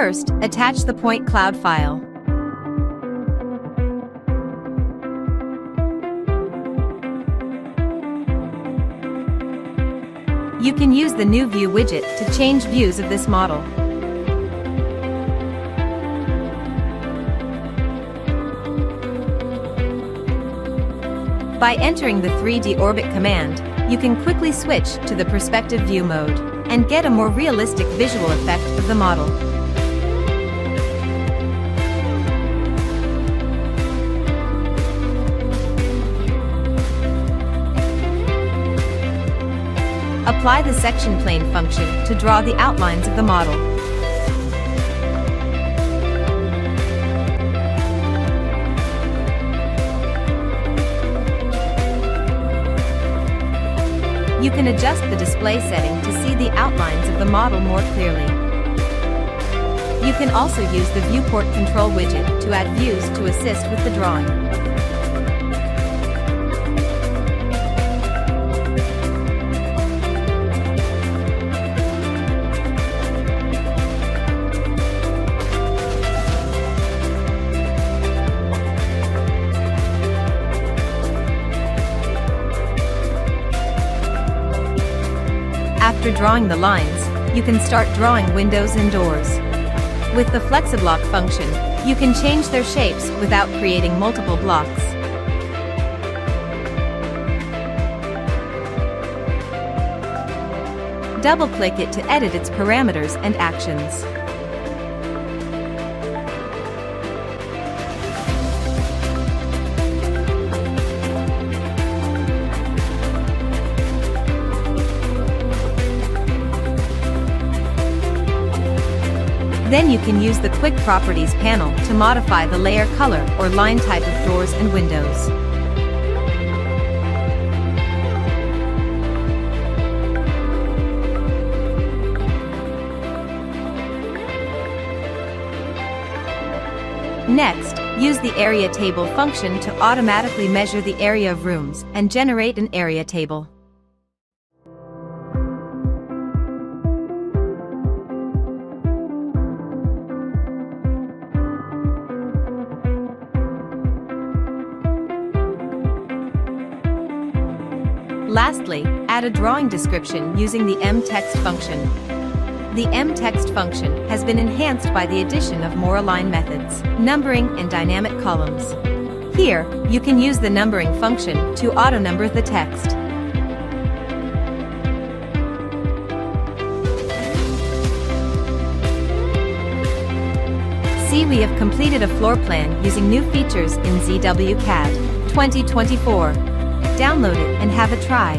First, attach the point cloud file. You can use the New View widget to change views of this model. By entering the 3D Orbit command, you can quickly switch to the perspective view mode and get a more realistic visual effect of the model. Apply the section plane function to draw the outlines of the model. You can adjust the display setting to see the outlines of the model more clearly. You can also use the viewport control widget to add views to assist with the drawing. After drawing the lines, you can start drawing windows and doors. With the FlexiBlock function, you can change their shapes without creating multiple blocks. Double-click it to edit its parameters and actions. Then you can use the Quick Properties panel to modify the layer color or line type of doors and windows. Next, use the Area Table function to automatically measure the area of rooms and generate an area table. Lastly, add a drawing description using the mText function. The mText function has been enhanced by the addition of more align methods, numbering, and dynamic columns. Here, you can use the numbering function to auto-number the text. See, we have completed a floor plan using new features in ZWCAD 2024. Download it and have a try.